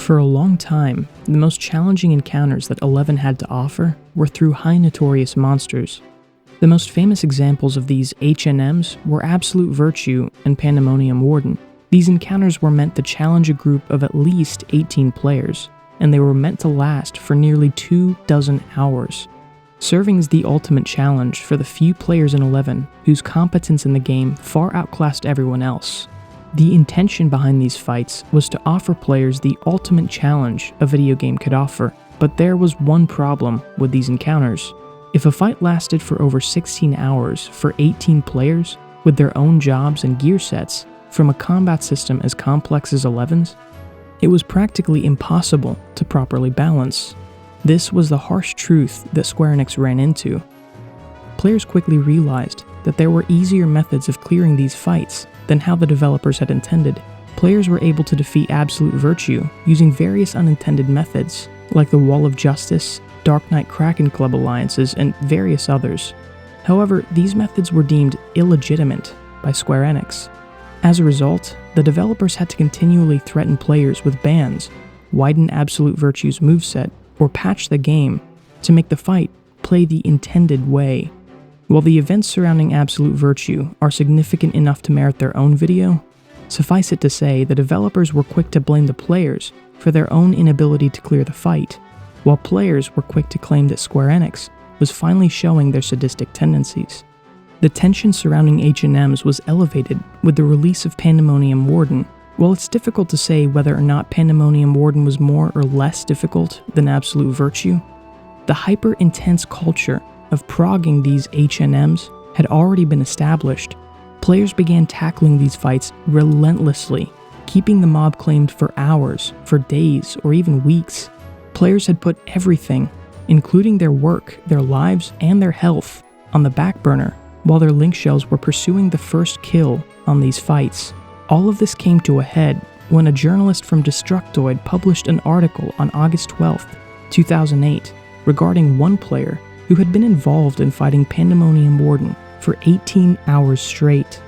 For a long time, the most challenging encounters that 11 had to offer were through high notorious monsters. The most famous examples of these HNMs were Absolute Virtue and Pandemonium Warden. These encounters were meant to challenge a group of at least 18 players, and they were meant to last for nearly 24 hours, serving as the ultimate challenge for the few players in 11 whose competence in the game far outclassed everyone else. The intention behind these fights was to offer players the ultimate challenge a video game could offer, but there was one problem with these encounters. If a fight lasted for over 16 hours for 18 players with their own jobs and gear sets from a combat system as complex as 11's, it was practically impossible to properly balance. This was the harsh truth that Square Enix ran into. Players quickly realized that there were easier methods of clearing these fights than how the developers had intended. Players were able to defeat Absolute Virtue using various unintended methods, like the Wall of Justice, Dark Knight Kraken Club alliances, and various others. However, these methods were deemed illegitimate by Square Enix. As a result, the developers had to continually threaten players with bans, widen Absolute Virtue's moveset, or patch the game to make the fight play the intended way. While the events surrounding Absolute Virtue are significant enough to merit their own video, suffice it to say the developers were quick to blame the players for their own inability to clear the fight, while players were quick to claim that Square Enix was finally showing their sadistic tendencies. The tension surrounding HNMs was elevated with the release of Pandemonium Warden. While it's difficult to say whether or not Pandemonium Warden was more or less difficult than Absolute Virtue, the hyper-intense culture of progging these HNMs had already been established. Players began tackling these fights relentlessly, keeping the mob claimed for hours, for days, or even weeks. Players had put everything, including their work, their lives, and their health, on the back burner, while their link shells were pursuing the first kill on these fights. All of this came to a head when a journalist from Destructoid published an article on August 12, 2008, regarding one player who had been involved in fighting Pandemonium Warden for 18 hours straight.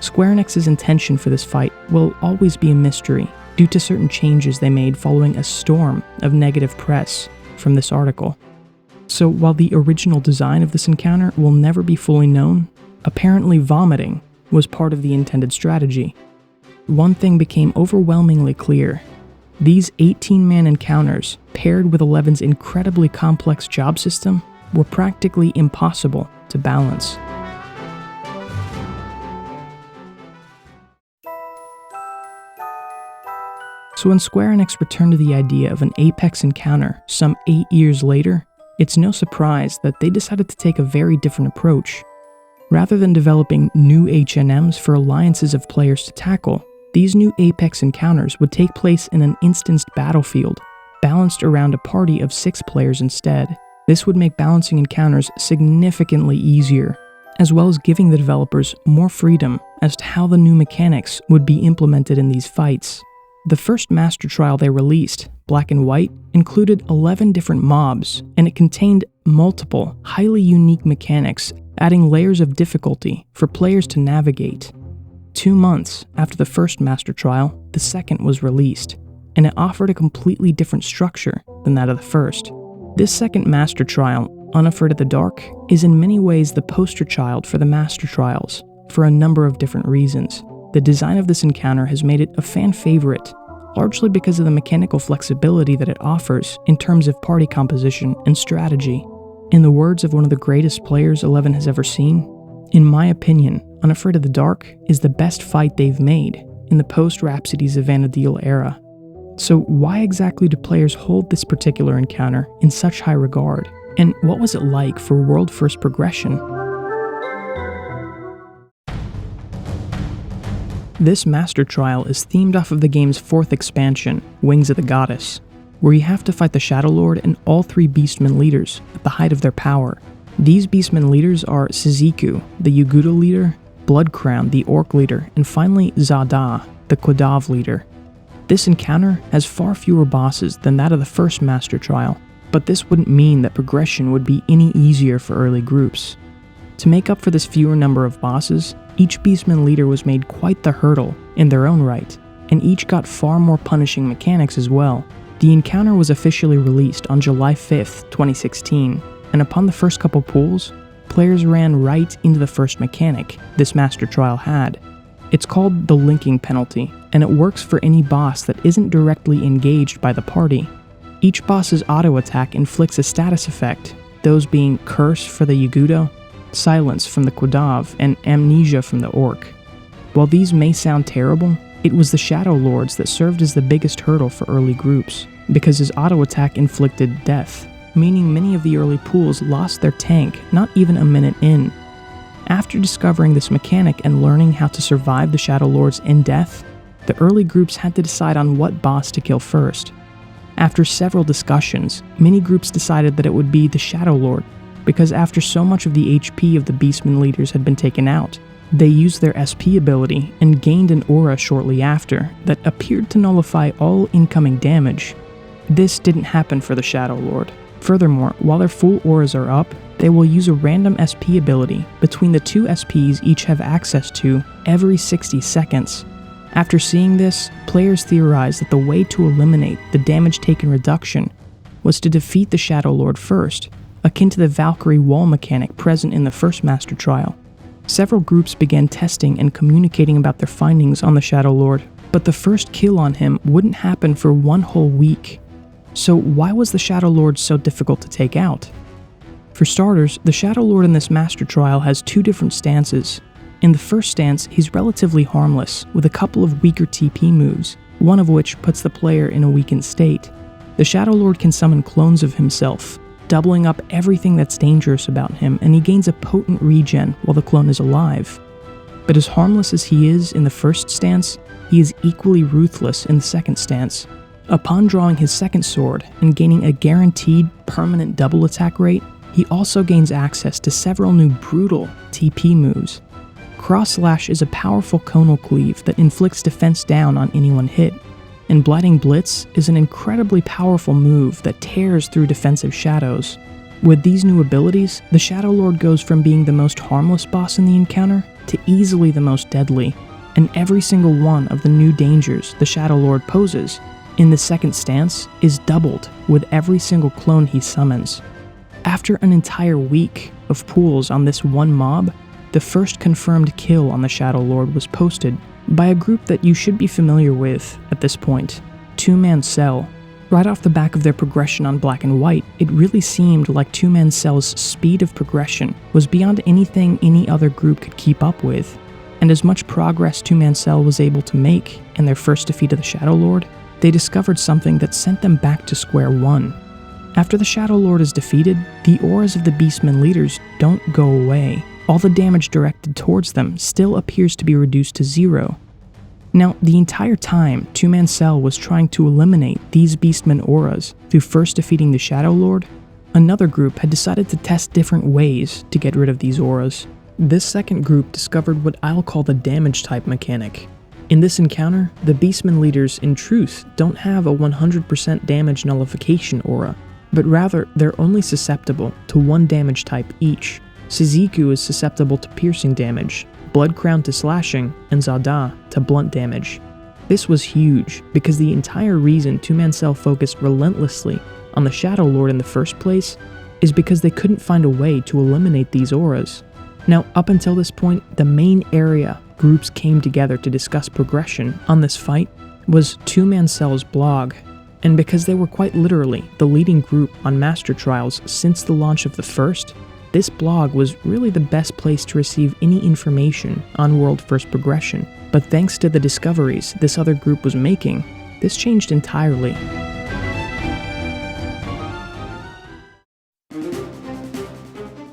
Square Enix's intention for this fight will always be a mystery due to certain changes they made following a storm of negative press from this article. So while the original design of this encounter will never be fully known, apparently vomiting was part of the intended strategy. One thing became overwhelmingly clear. These 18-man encounters, paired with 11's incredibly complex job system, were practically impossible to balance. So when Square Enix returned to the idea of an Apex encounter some 8 years later, it's no surprise that they decided to take a very different approach. Rather than developing new HNMs for alliances of players to tackle, these new Apex encounters would take place in an instanced battlefield, balanced around a party of 6 players instead. This would make balancing encounters significantly easier, as well as giving the developers more freedom as to how the new mechanics would be implemented in these fights. The first master trial they released, Black and White, included 11 different mobs, and it contained multiple, highly unique mechanics, adding layers of difficulty for players to navigate. 2 months after the first master trial, the second was released, and it offered a completely different structure than that of the first. This second master trial, Unafraid of the Dark, is in many ways the poster child for the master trials, for a number of different reasons. The design of this encounter has made it a fan favorite, largely because of the mechanical flexibility that it offers in terms of party composition and strategy. In the words of one of the greatest players 11 has ever seen, "In my opinion, Unafraid of the Dark is the best fight they've made in the post-Rhapsodies of Vana'diel era." So why exactly do players hold this particular encounter in such high regard? And what was it like for world-first progression? This master trial is themed off of the game's 4th expansion, Wings of the Goddess, where you have to fight the Shadow Lord and all 3 Beastmen leaders at the height of their power. These Beastmen leaders are Suziku, the Yuguda leader, Bloodcrown, the Orc leader, and finally Zada, the Quadav leader. This encounter has far fewer bosses than that of the first master trial, but this wouldn't mean that progression would be any easier for early groups. To make up for this fewer number of bosses, each Beastman leader was made quite the hurdle in their own right, and each got far more punishing mechanics as well. The encounter was officially released on July 5th, 2016, and upon the first couple pulls, players ran right into the first mechanic this Master Trial had. It's called the linking penalty, and it works for any boss that isn't directly engaged by the party. Each boss's auto attack inflicts a status effect, those being Curse for the Yagudo, Silence from the Quadav, and Amnesia from the Orc. While these may sound terrible, it was the Shadow Lords that served as the biggest hurdle for early groups, because his auto attack inflicted death, meaning many of the early pools lost their tank not even a minute in. After discovering this mechanic and learning how to survive the Shadow Lords in death, the early groups had to decide on what boss to kill first. After several discussions, many groups decided that it would be the Shadow Lord, because after so much of the HP of the Beastmen leaders had been taken out, they used their SP ability and gained an aura shortly after that appeared to nullify all incoming damage. This didn't happen for the Shadow Lord. Furthermore, while their full auras are up, they will use a random SP ability between the two SPs each have access to every 60 seconds. After seeing this, players theorized that the way to eliminate the damage taken reduction was to defeat the Shadow Lord first, akin to the Valkyrie wall mechanic present in the first Master Trial. Several groups began testing and communicating about their findings on the Shadow Lord, but the first kill on him wouldn't happen for one whole week. So why was the Shadow Lord so difficult to take out? For starters, the Shadow Lord in this Master Trial has two different stances. In the first stance, he's relatively harmless, with a couple of weaker TP moves, one of which puts the player in a weakened state. The Shadow Lord can summon clones of himself, doubling up everything that's dangerous about him, and he gains a potent regen while the clone is alive. But as harmless as he is in the first stance, he is equally ruthless in the second stance. Upon drawing his second sword and gaining a guaranteed permanent double attack rate, he also gains access to several new brutal TP moves. Cross Slash is a powerful conal cleave that inflicts defense down on anyone hit, and Blighting Blitz is an incredibly powerful move that tears through defensive shadows. With these new abilities, the Shadow Lord goes from being the most harmless boss in the encounter to easily the most deadly, and every single one of the new dangers the Shadow Lord poses in the second stance is doubled with every single clone he summons. After an entire week of pools on this one mob, the first confirmed kill on the Shadow Lord was posted by a group that you should be familiar with at this point, Two-Man Cell. Right off the back of their progression on Black and White, it really seemed like Two-Man Cell's speed of progression was beyond anything any other group could keep up with, and as much progress Two-Man Cell was able to make in their first defeat of the Shadow Lord, they discovered something that sent them back to square one. After the Shadow Lord is defeated, the auras of the Beastmen leaders don't go away. All the damage directed towards them still appears to be reduced to 0. Now, the entire time, Two-Man Cell was trying to eliminate these Beastmen auras through first defeating the Shadow Lord, another group had decided to test different ways to get rid of these auras. This second group discovered what I'll call the damage type mechanic. In this encounter, the Beastmen leaders in truth don't have a 100% damage nullification aura, but rather they're only susceptible to one damage type each. Shizuku is susceptible to piercing damage, Bloodcrown to slashing, and Zada to blunt damage. This was huge, because the entire reason Two-Man Cell focused relentlessly on the Shadow Lord in the first place is because they couldn't find a way to eliminate these auras. Now, up until this point, the main area groups came together to discuss progression on this fight was Two-Man Cell's blog, and because they were quite literally the leading group on Master Trials since the launch of the first, this blog was really the best place to receive any information on World First progression. But thanks to the discoveries this other group was making, this changed entirely.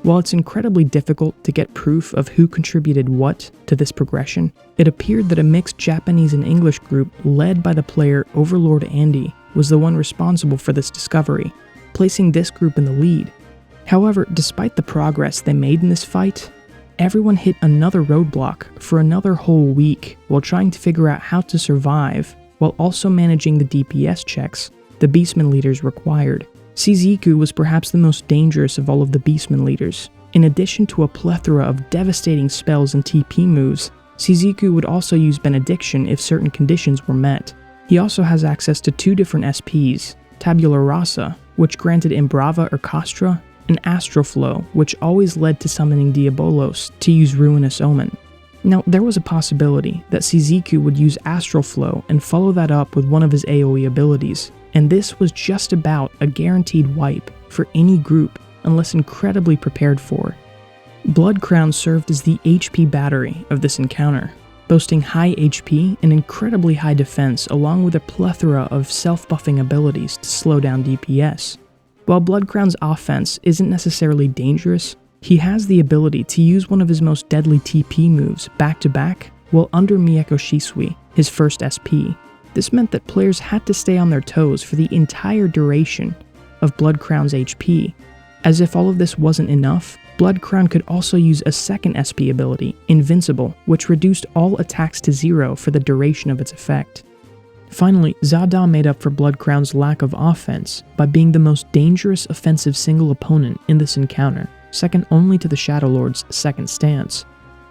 While it's incredibly difficult to get proof of who contributed what to this progression, it appeared that a mixed Japanese and English group led by the player Overlordandy was the one responsible for this discovery, placing this group in the lead. However, despite the progress they made in this fight, everyone hit another roadblock for another whole week while trying to figure out how to survive, while also managing the DPS checks the Beastmen leaders required. Shizuku was perhaps the most dangerous of all of the Beastmen leaders. In addition to a plethora of devastating spells and TP moves, Shizuku would also use Benediction if certain conditions were met. He also has access to 2 different SPs, Tabula Rasa, which granted Imbrava or Castra, and Astroflow, which always led to summoning Diabolos to use Ruinous Omen. Now, there was a possibility that Shizuku would use Astral Flow and follow that up with one of his AoE abilities, and this was just about a guaranteed wipe for any group unless incredibly prepared for. Blood Crown served as the HP battery of this encounter, boasting high HP and incredibly high defense along with a plethora of self-buffing abilities to slow down DPS. While Blood Crown's offense isn't necessarily dangerous, he has the ability to use one of his most deadly TP moves back-to-back while under Mieko Shisui, his first SP. This meant that players had to stay on their toes for the entire duration of Blood Crown's HP. As if all of this wasn't enough, Blood Crown could also use a second SP ability, Invincible, which reduced all attacks to 0 for the duration of its effect. Finally, Zada made up for Blood Crown's lack of offense by being the most dangerous offensive single opponent in this encounter, second only to the Shadow Lord's second stance.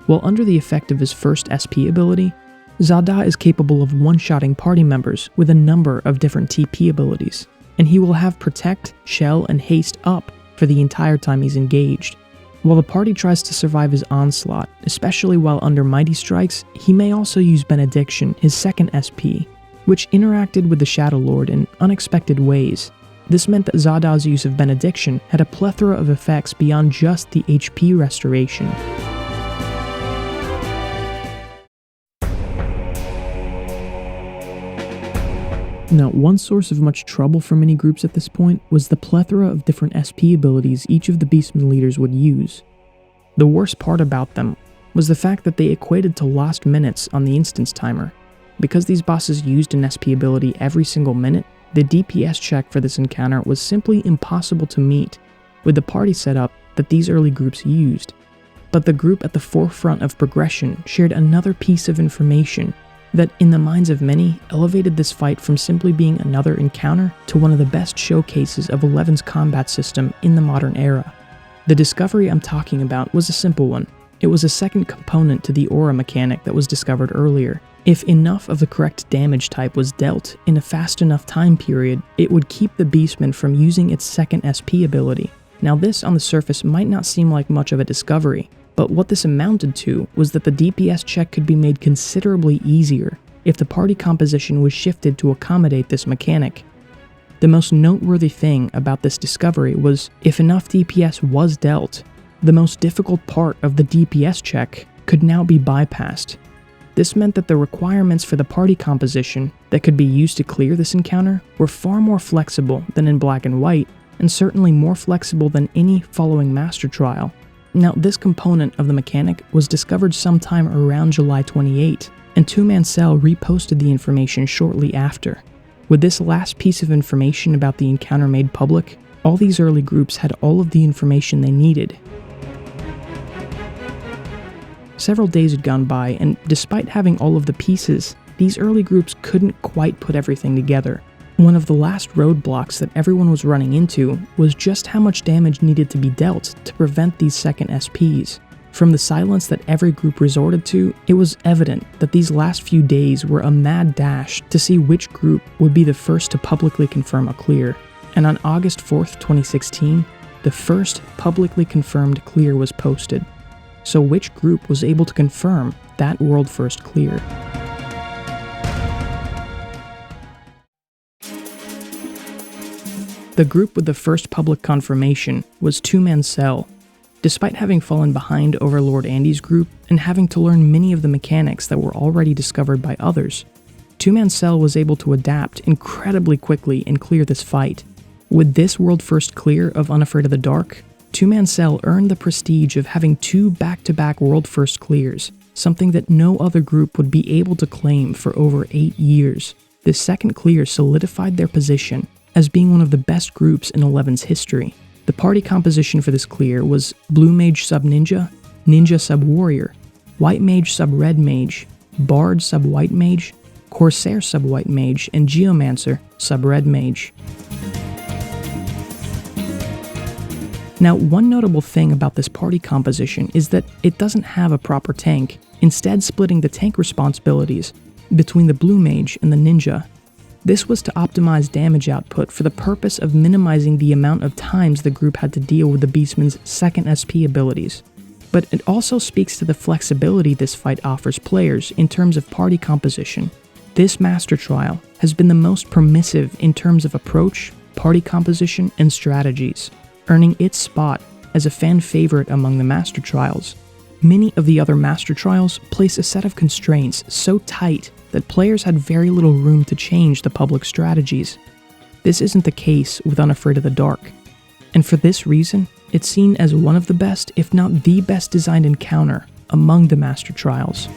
While under the effect of his first SP ability, Zada is capable of one-shotting party members with a number of different TP abilities, and he will have Protect, Shell, and Haste up for the entire time he's engaged. While the party tries to survive his onslaught, especially while under Mighty Strikes, he may also use Benediction, his second SP, which interacted with the Shadow Lord in unexpected ways. This meant that Zada's use of Benediction had a plethora of effects beyond just the HP restoration. Now, one source of much trouble for many groups at this point was the plethora of different SP abilities each of the Beastmen leaders would use. The worst part about them was the fact that they equated to lost minutes on the instance timer. Because these bosses used an SP ability every single minute, the DPS check for this encounter was simply impossible to meet with the party setup that these early groups used. But the group at the forefront of progression shared another piece of information that, in the minds of many, elevated this fight from simply being another encounter to one of the best showcases of 11's combat system in the modern era. The discovery I'm talking about was a simple one. It was a second component to the aura mechanic that was discovered earlier. If enough of the correct damage type was dealt in a fast enough time period, it would keep the Beastman from using its second SP ability. Now this on the surface might not seem like much of a discovery, but what this amounted to was that the DPS check could be made considerably easier if the party composition was shifted to accommodate this mechanic. The most noteworthy thing about this discovery was if enough DPS was dealt, the most difficult part of the DPS check could now be bypassed. This meant that the requirements for the party composition that could be used to clear this encounter were far more flexible than in Black and White, and certainly more flexible than any following Master Trial. Now, this component of the mechanic was discovered sometime around July 28, and Two Man Cell reposted the information shortly after. With this last piece of information about the encounter made public, all these early groups had all of the information they needed. Several days had gone by, and despite having all of the pieces, these early groups couldn't quite put everything together. One of the last roadblocks that everyone was running into was just how much damage needed to be dealt to prevent these second SPs. From the silence that every group resorted to, it was evident that these last few days were a mad dash to see which group would be the first to publicly confirm a clear. And on August 4th, 2016, the first publicly confirmed clear was posted. So which group was able to confirm that world first clear? The group with the first public confirmation was Two Man Cell. Despite having fallen behind Overlordandy's group and having to learn many of the mechanics that were already discovered by others, Two Man Cell was able to adapt incredibly quickly and clear this fight. With this world first clear of Unafraid of the Dark, Two Man Cell earned the prestige of having 2 back-to-back world first clears, something that no other group would be able to claim for over 8 years. This second clear solidified their position as being one of the best groups in 11's history. The party composition for this clear was Blue Mage sub Ninja, Ninja sub Warrior, White Mage sub Red Mage, Bard sub White Mage, Corsair sub White Mage, and Geomancer sub Red Mage. Now, one notable thing about this party composition is that it doesn't have a proper tank, instead splitting the tank responsibilities between the Blue Mage and the Ninja. This was to optimize damage output for the purpose of minimizing the amount of times the group had to deal with the Beastman's second SP abilities. But it also speaks to the flexibility this fight offers players in terms of party composition. This Master Trial has been the most permissive in terms of approach, party composition, and strategies, earning its spot as a fan favorite among the Master Trials. Many of the other Master Trials place a set of constraints so tight that players had very little room to change the public strategies. This isn't the case with Unafraid of the Dark, and for this reason, it's seen as one of the best, if not the best designed encounter among the Master Trials.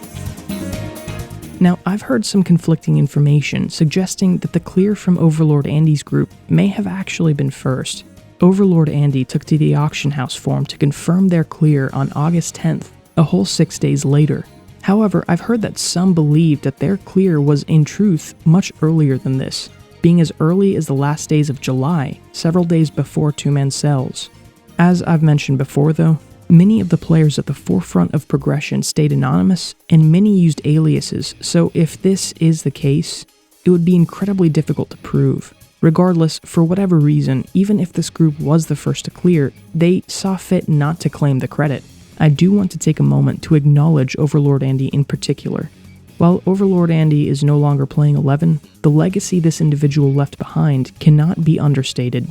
Now, I've heard some conflicting information suggesting that the clear from Overlordandy's group may have actually been first. Overlordandy took to the auction house forum to confirm their clear on August 10th, a whole 6 days later. However, I've heard that some believed that their clear was in truth much earlier than this, being as early as the last days of July, several days before two-man cells. As I've mentioned before though, many of the players at the forefront of progression stayed anonymous, and many used aliases, so if this is the case, it would be incredibly difficult to prove. Regardless, for whatever reason, even if this group was the first to clear, they saw fit not to claim the credit. I do want to take a moment to acknowledge Overlordandy in particular. While Overlordandy is no longer playing 11, the legacy this individual left behind cannot be understated.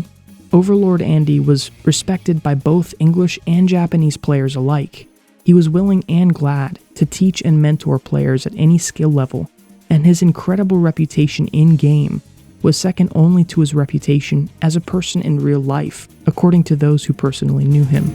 Overlordandy was respected by both English and Japanese players alike. He was willing and glad to teach and mentor players at any skill level, and his incredible reputation in-game was second only to his reputation as a person in real life, according to those who personally knew him.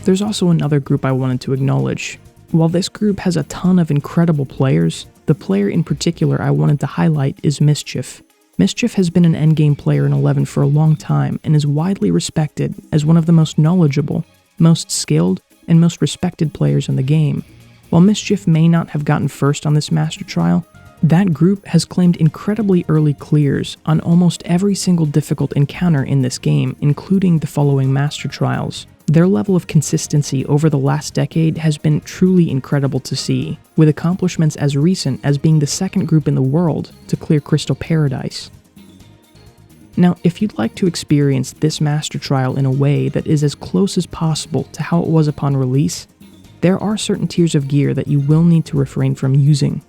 There's also another group I wanted to acknowledge. While this group has a ton of incredible players, the player in particular I wanted to highlight is Mischief. Mischief has been an endgame player in 11 for a long time and is widely respected as one of the most knowledgeable, most skilled, and most respected players in the game. While Mischief may not have gotten first on this Master Trial, that group has claimed incredibly early clears on almost every single difficult encounter in this game, including the following Master Trials. Their level of consistency over the last decade has been truly incredible to see, with accomplishments as recent as being the second group in the world to clear Crystal Paradise. Now, if you'd like to experience this Master Trial in a way that is as close as possible to how it was upon release, there are certain tiers of gear that you will need to refrain from using.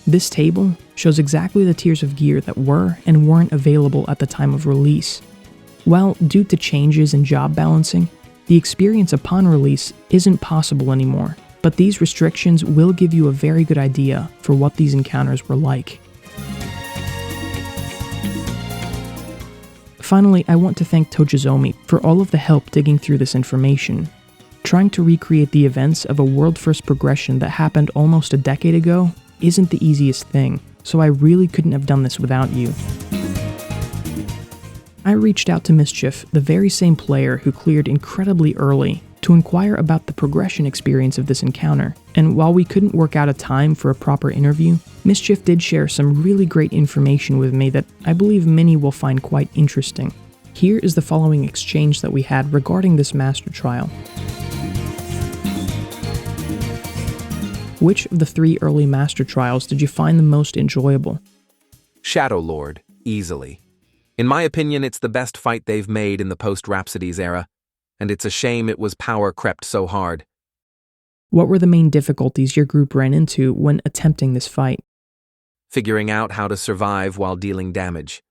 This table shows exactly the tiers of gear that were and weren't available at the time of release. While due to changes in job balancing, the experience upon release isn't possible anymore, but these restrictions will give you a very good idea for what these encounters were like. Finally, I want to thank Tojozomi for all of the help digging through this information. Trying to recreate the events of a world-first progression that happened almost a decade ago isn't the easiest thing, so I really couldn't have done this without you. I reached out to Mischief, the very same player who cleared incredibly early, to inquire about the progression experience of this encounter, and while we couldn't work out a time for a proper interview, Mischief did share some really great information with me that I believe many will find quite interesting. Here is the following exchange that we had regarding this Master Trial. Which of the 3 early Master Trials did you find the most enjoyable? Shadow Lord, easily. In my opinion, it's the best fight they've made in the post-Rhapsodies era, and it's a shame it was power crept so hard. What were the main difficulties your group ran into when attempting this fight? Figuring out how to survive while dealing damage.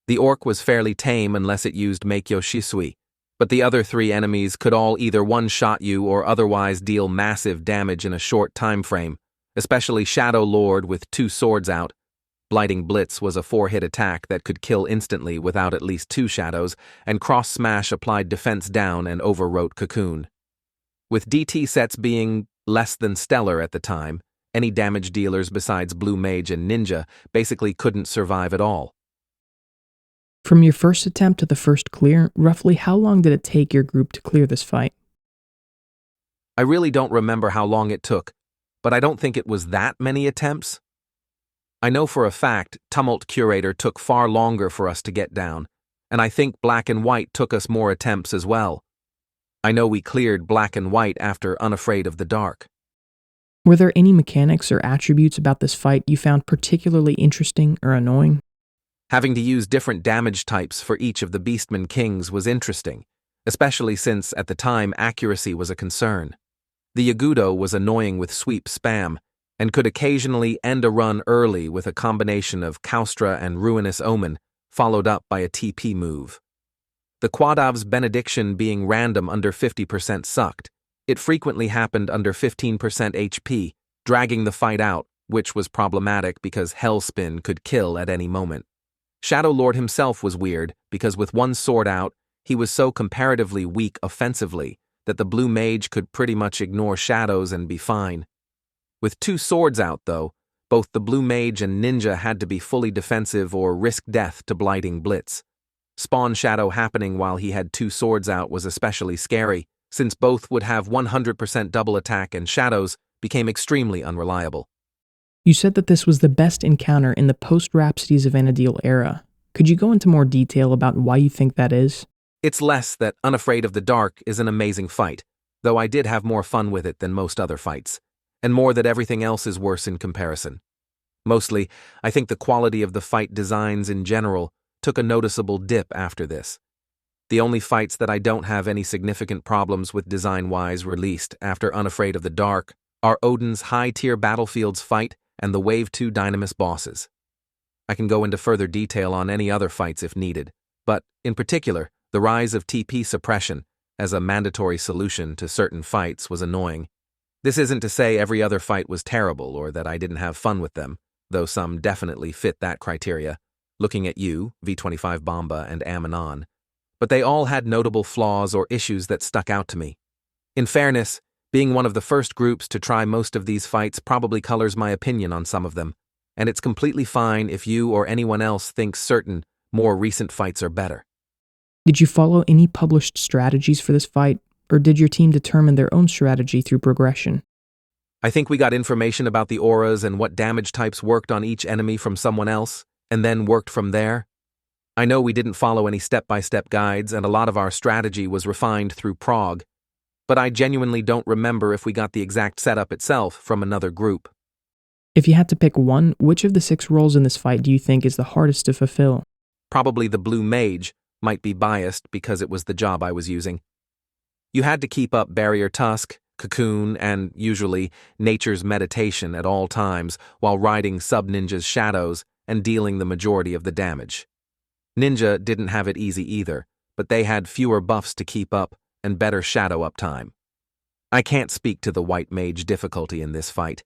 The orc was fairly tame unless it used Meikyo Shisui, but the other 3 enemies could all either one-shot you or otherwise deal massive damage in a short time frame, especially Shadow Lord with 2 swords out. Blighting Blitz was a 4-hit attack that could kill instantly without at least 2 shadows, and Cross Smash applied defense down and overwrote Cocoon. With DT sets being less than stellar at the time, any damage dealers besides Blue Mage and Ninja basically couldn't survive at all. From your first attempt to the first clear, roughly how long did it take your group to clear this fight? I really don't remember how long it took, but I don't think it was that many attempts. I know for a fact Tumult Curator took far longer for us to get down, and I think Black and White took us more attempts as well. I know we cleared Black and White after Unafraid of the Dark. Were there any mechanics or attributes about this fight you found particularly interesting or annoying? Having to use different damage types for each of the Beastmen Kings was interesting, especially since, at the time, accuracy was a concern. The Yagudo was annoying with sweep spam, and could occasionally end a run early with a combination of Kaustra and Ruinous Omen, followed up by a TP move. The Quadav's Benediction being random under 50% sucked. It frequently happened under 15% HP, dragging the fight out, which was problematic because Hellspin could kill at any moment. Shadow Lord himself was weird because with one sword out, he was so comparatively weak offensively that the blue mage could pretty much ignore shadows and be fine. With two swords out, though, both the blue mage and ninja had to be fully defensive or risk death to blighting blitz. Spawn shadow happening while he had two swords out was especially scary, since both would have 100% double attack and shadows became extremely unreliable. You said that this was the best encounter in the post-Rhapsodies of Anadil era. Could you go into more detail about why you think that is? It's less that Unafraid of the Dark is an amazing fight, though I did have more fun with it than most other fights, and more that everything else is worse in comparison. Mostly, I think the quality of the fight designs in general took a noticeable dip after this. The only fights that I don't have any significant problems with design-wise released after Unafraid of the Dark are Odin's high-tier Battlefields fight and the Wave 2 Dynamis bosses. I can go into further detail on any other fights if needed, but, in particular, the rise of TP suppression as a mandatory solution to certain fights was annoying. This isn't to say every other fight was terrible or that I didn't have fun with them, though some definitely fit that criteria, looking at you, V25 Bomba, and Ammonon. But they all had notable flaws or issues that stuck out to me. In fairness, being one of the first groups to try most of these fights probably colors my opinion on some of them, and it's completely fine if you or anyone else thinks certain, more recent fights are better. Did you follow any published strategies for this fight, or did your team determine their own strategy through progression? I think we got information about the auras and what damage types worked on each enemy from someone else, and then worked from there. I know we didn't follow any step-by-step guides, and a lot of our strategy was refined through prog, but I genuinely don't remember if we got the exact setup itself from another group. If you had to pick one, which of the 6 roles in this fight do you think is the hardest to fulfill? Probably the blue mage, might be biased because it was the job I was using. You had to keep up Barrier Tusk, Cocoon, and, usually, Nature's Meditation at all times while riding Sub-Ninja's shadows and dealing the majority of the damage. Ninja didn't have it easy either, but they had fewer buffs to keep up and better shadow uptime. I can't speak to the white mage difficulty in this fight,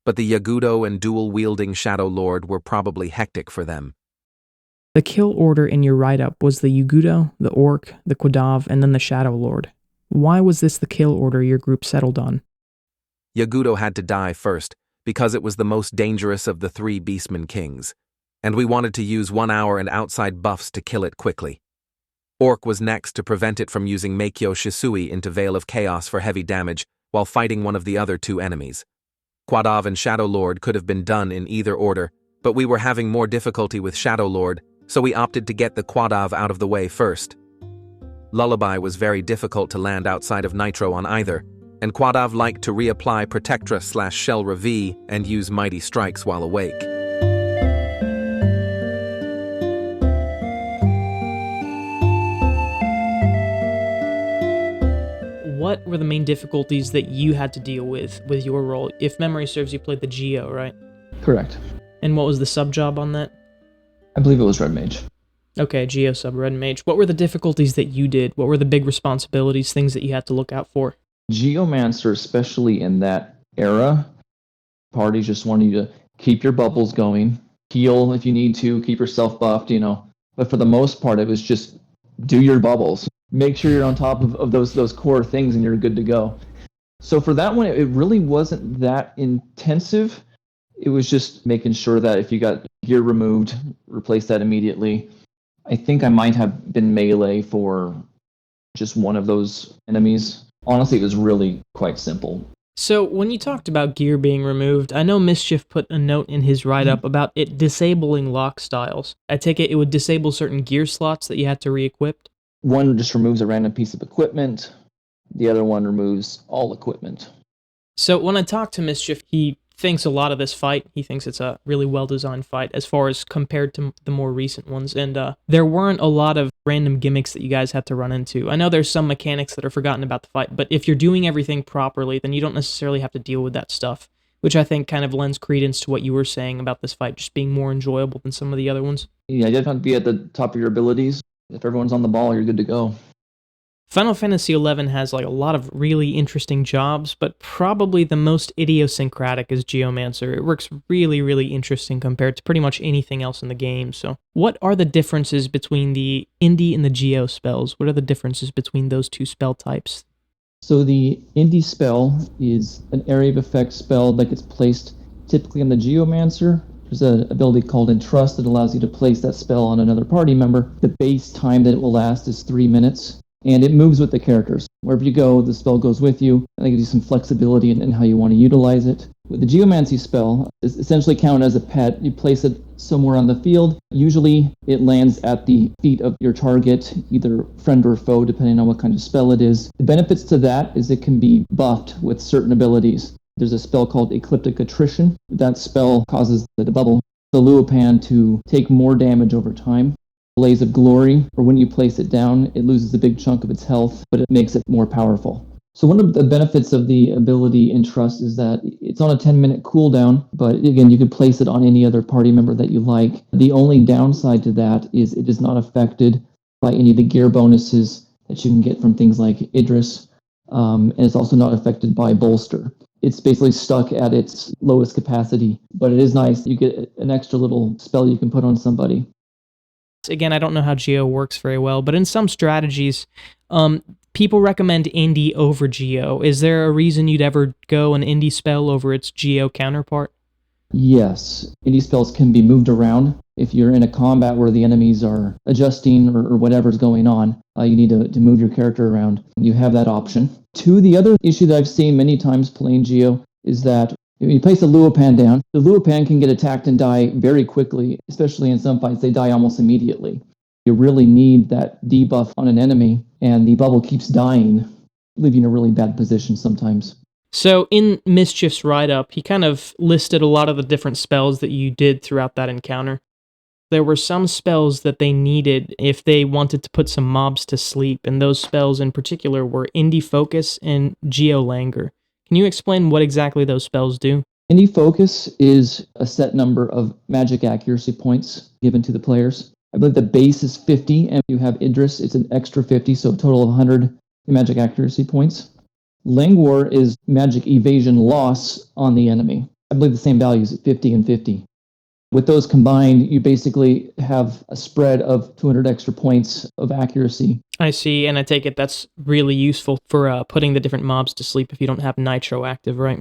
but the Yagudo and dual-wielding Shadow Lord were probably hectic for them. The kill order in your write-up was the Yagudo, the Orc, the Quadav, and then the Shadow Lord. Why was this the kill order your group settled on? Yagudo had to die first, because it was the most dangerous of the 3 Beastmen Kings, and we wanted to use 1 hour and outside buffs to kill it quickly. Orc was next to prevent it from using Meikyo Shisui into Veil of Chaos for heavy damage while fighting one of the other 2 enemies. Quadav and Shadow Lord could have been done in either order, but we were having more difficulty with Shadow Lord, so we opted to get the Quadav out of the way first. Lullaby was very difficult to land outside of Nitro on either, and Quadav liked to reapply Protectra/Shell Ravi and use Mighty Strikes while awake. What were the main difficulties that you had to deal with your role? If memory serves, you played the Geo, right? Correct. And what was the sub-job on that? I believe it was Red Mage. Okay, Geo sub Red Mage. What were the difficulties that you did? What were the big responsibilities, things that you had to look out for? Geomancer, especially in that era, parties just wanted you to keep your bubbles going, heal if you need to, keep yourself buffed, But for the most part, it was just do your bubbles. Make sure you're on top of those core things and you're good to go. So for that one, it really wasn't that intensive. It was just making sure that if you got gear removed, replace that immediately. I think I might have been melee for just one of those enemies. Honestly, it was really quite simple. So when you talked about gear being removed, I know Mischief put a note in his write-up about it disabling lock styles. I take it would disable certain gear slots that you had to re-equip? One just removes a random piece of equipment. The other one removes all equipment. So when I talk to Mischief, he thinks a lot of this fight. He thinks it's a really well-designed fight as far as compared to the more recent ones. And there weren't a lot of random gimmicks that you guys had to run into. I know there's some mechanics that are forgotten about the fight, but if you're doing everything properly, then you don't necessarily have to deal with that stuff, which I think kind of lends credence to what you were saying about this fight just being more enjoyable than some of the other ones. Yeah, you have to be at the top of your abilities. If everyone's on the ball, you're good to go. Final Fantasy XI has like a lot of really interesting jobs, but probably the most idiosyncratic is Geomancer. It works really, really interesting compared to pretty much anything else in the game. So what are the differences between the Indie and the Geo spells? What are the differences between those two spell types? So the Indie spell is an area of effect spell that gets placed typically on the Geomancer. There's an ability called Entrust that allows you to place that spell on another party member. The base time that it will last is 3 minutes. And it moves with the characters. Wherever you go, the spell goes with you. And it gives you some flexibility in how you want to utilize it. With the Geomancy spell, it's essentially counted as a pet. You place it somewhere on the field. Usually it lands at the feet of your target, either friend or foe, depending on what kind of spell it is. The benefits to that is it can be buffed with certain abilities. There's a spell called Ecliptic Attrition. That spell causes the bubble, the Luopan, to take more damage over time. Blaze of Glory, or when you place it down, it loses a big chunk of its health, but it makes it more powerful. So one of the benefits of the ability Entrust is that it's on a 10-minute cooldown, but again, you could place it on any other party member that you like. The only downside to that is it is not affected by any of the gear bonuses that you can get from things like Idris, and it's also not affected by Bolster. It's basically stuck at its lowest capacity, but it is nice. You get an extra little spell you can put on somebody. Again, I don't know how Geo works very well, but in some strategies, people recommend Indie over Geo. Is there a reason you'd ever go an Indie spell over its Geo counterpart? Yes, Indie spells can be moved around. If you're in a combat where the enemies are adjusting or whatever's going on, you need to move your character around. You have that option. The other issue that I've seen many times playing Geo is that when you place a Luopan down, the Luopan can get attacked and die very quickly, especially in some fights, they die almost immediately. You really need that debuff on an enemy, and the bubble keeps dying, leaving you in a really bad position sometimes. So in Mischief's write-up, he kind of listed a lot of the different spells that you did throughout that encounter. There were some spells that they needed if they wanted to put some mobs to sleep, and those spells in particular were Indie Focus and Geo Languor. Can you explain what exactly those spells do? Indie Focus is a set number of magic accuracy points given to the players. I believe the base is 50, and if you have Idris, it's an extra 50, so a total of 100 magic accuracy points. Languor is magic evasion loss on the enemy. I believe the same values at 50 and 50. With those combined, you basically have a spread of 200 extra points of accuracy. I see, and I take it that's really useful for putting the different mobs to sleep if you don't have Nitro active, right?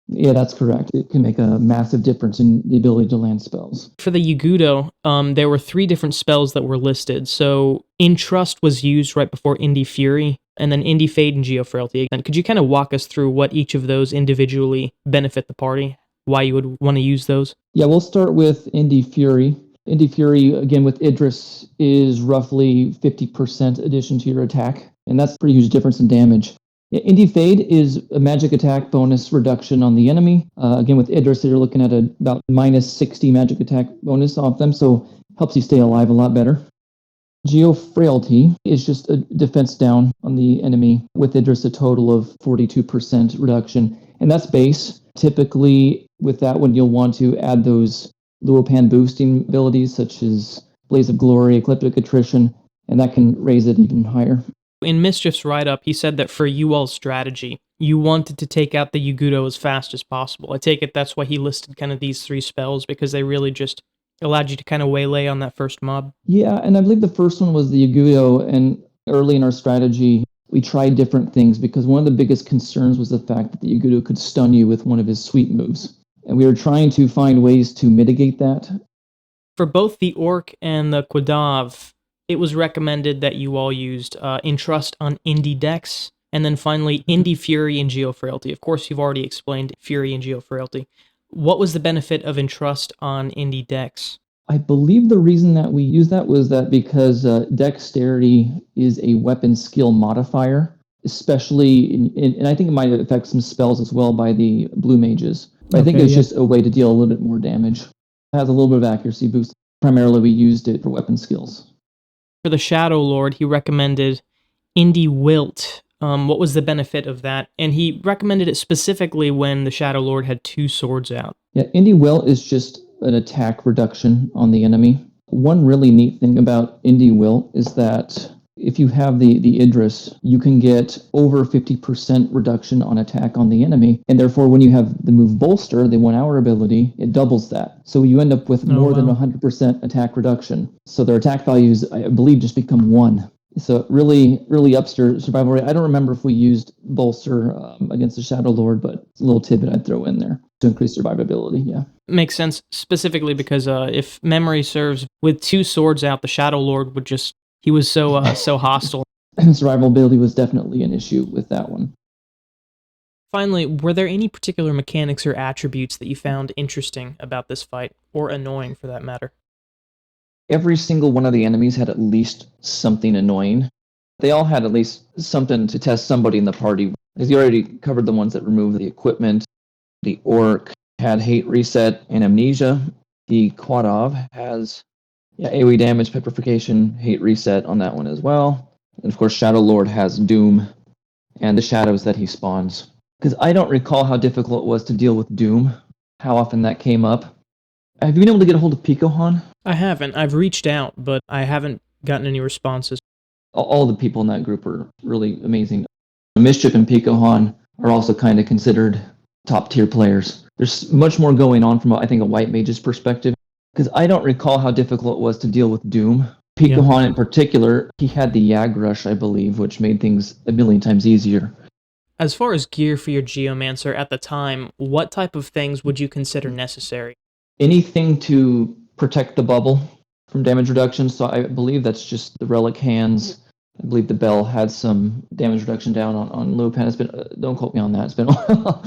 Yeah, that's correct. It can make a massive difference in the ability to land spells. For the Yugudo, there were 3 different spells that were listed. So Entrust was used right before Indie Fury, and then Indie Fade and Geo Frailty. And could you kind of walk us through what each of those individually benefit the party? Why you would want to use those? Yeah, we'll start with Indie Fury. Indie Fury, again, with Idris, is roughly 50% addition to your attack, and that's a pretty huge difference in damage. Indie Fade is a magic attack bonus reduction on the enemy. Again, with Idris, you're looking at about minus 60 magic attack bonus off them, so helps you stay alive a lot better. Geo Frailty is just a defense down on the enemy, with Idris a total of 42% reduction, and that's base. Typically, with that one, you'll want to add those Luopan boosting abilities, such as Blaze of Glory, Ecliptic Attrition, and that can raise it even higher. In Mischief's write-up, he said that for you all's strategy, you wanted to take out the Yugudo as fast as possible. I take it that's why he listed kind of these 3 spells, because they really just allowed you to kind of waylay on that first mob. Yeah, and I believe the first one was the Yugudo, and early in our strategy, we tried different things, because one of the biggest concerns was the fact that the Yugudo could stun you with one of his sweep moves. And we were trying to find ways to mitigate that. For both the Orc and the Quadav, it was recommended that you all used Entrust on Indie decks, and then finally Indie Fury and Geo Frailty. Of course, you've already explained Fury and Geo Frailty. What was the benefit of Entrust on Indie decks? I believe the reason that we used that was that because Dexterity is a weapon skill modifier, especially, and I think it might affect some spells as well by the blue mages. But I think Okay, it's yeah. just a way to deal a little bit more damage. It has a little bit of accuracy boost. Primarily, we used it for weapon skills. For the Shadow Lord, he recommended Indie Wilt. What was the benefit of that? And he recommended it specifically when the Shadow Lord had 2 swords out. Yeah, Indie Wilt is just an attack reduction on the enemy. One really neat thing about Indie Wilt is that if you have the Idris, you can get over 50% reduction on attack on the enemy, and therefore when you have the move Bolster, the 1 hour ability, it doubles that. So you end up with more than 100% attack reduction. So their attack values, I believe, just become 1. So it really ups your survival rate. I don't remember if we used Bolster against the Shadow Lord, but it's a little tidbit I'd throw in there to increase survivability, yeah. Makes sense, specifically because if memory serves, with 2 swords out, the Shadow Lord would just, he was so hostile. Survivability was definitely an issue with that one. Finally, were there any particular mechanics or attributes that you found interesting about this fight, or annoying for that matter? Every single one of the enemies had at least something annoying. They all had at least something to test somebody in the party. Because you already covered the ones that removed the equipment. The Orc had Hate Reset and Amnesia. The Quadov has AoE damage, Petrification, Hate Reset on that one as well. And of course, Shadow Lord has Doom and the shadows that he spawns. Because I don't recall how difficult it was to deal with Doom, how often that came up. Have you been able to get a hold of Picohan? I haven't. I've reached out, but I haven't gotten any responses. All the people in that group are really amazing. Mischief and Picohan are also kind of considered top tier players. There's much more going on from, I think, a white mage's perspective. Because I don't recall how difficult it was to deal with Doom. Picohan in particular, he had the Yag Rush, I believe, which made things a million times easier. As far as gear for your Geomancer at the time, what type of things would you consider necessary? Anything to protect the bubble from damage reduction. So I believe that's just the relic hands. I believe the bell had some damage reduction down on Luopan. It's been don't quote me on that. It's been a while.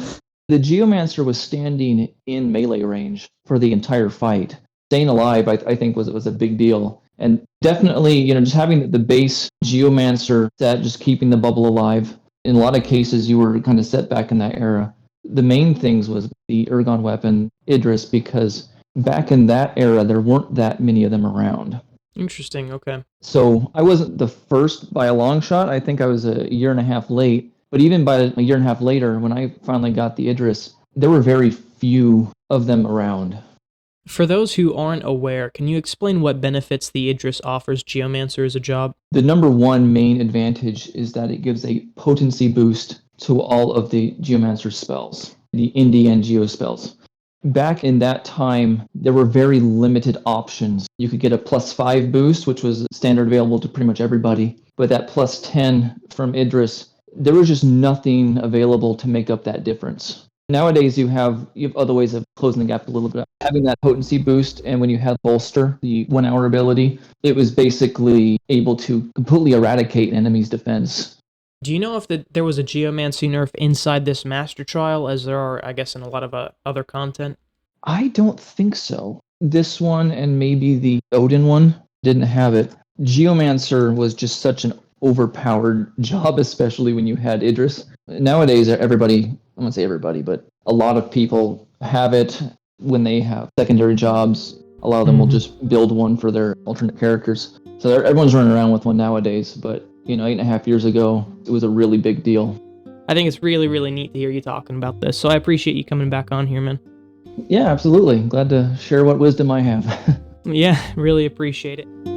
The Geomancer was standing in melee range for the entire fight. Staying alive, I think, was a big deal. And definitely, just having the base Geomancer set, just keeping the bubble alive. In a lot of cases, you were kind of set back in that era. The main things was the Ergon weapon, Idris, because back in that era, there weren't that many of them around. Interesting, okay. So I wasn't the first by a long shot. I think I was a year and a half late. But even by a year and a half later, when I finally got the Idris, there were very few of them around. For those who aren't aware, can you explain what benefits the Idris offers Geomancer as a job? The number one main advantage is that it gives a potency boost to all of the Geomancer spells, the Indie and Geo spells. Back in that time, there were very limited options. You could get a +5 boost, which was standard available to pretty much everybody, but that +10 from Idris, there was just nothing available to make up that difference. Nowadays, you have other ways of closing the gap a little bit. Having that potency boost, and when you had Bolster, the 1 hour ability, it was basically able to completely eradicate an enemy's defense. Do you know if there was a Geomancy nerf inside this Master Trial, as there are, I guess, in a lot of other content? I don't think so. This one and maybe the Odin one didn't have it. Geomancer was just such an overpowered job, especially when you had Idris. Nowadays, everybody, I won't say everybody, but a lot of people have it when they have secondary jobs. A lot of them will just build one for their alternate characters. So everyone's running around with one nowadays, but 8.5 years ago, it was a really big deal. I think it's really, really neat to hear you talking about this, so I appreciate you coming back on here, man. Yeah, absolutely. Glad to share what wisdom I have. Yeah, really appreciate it.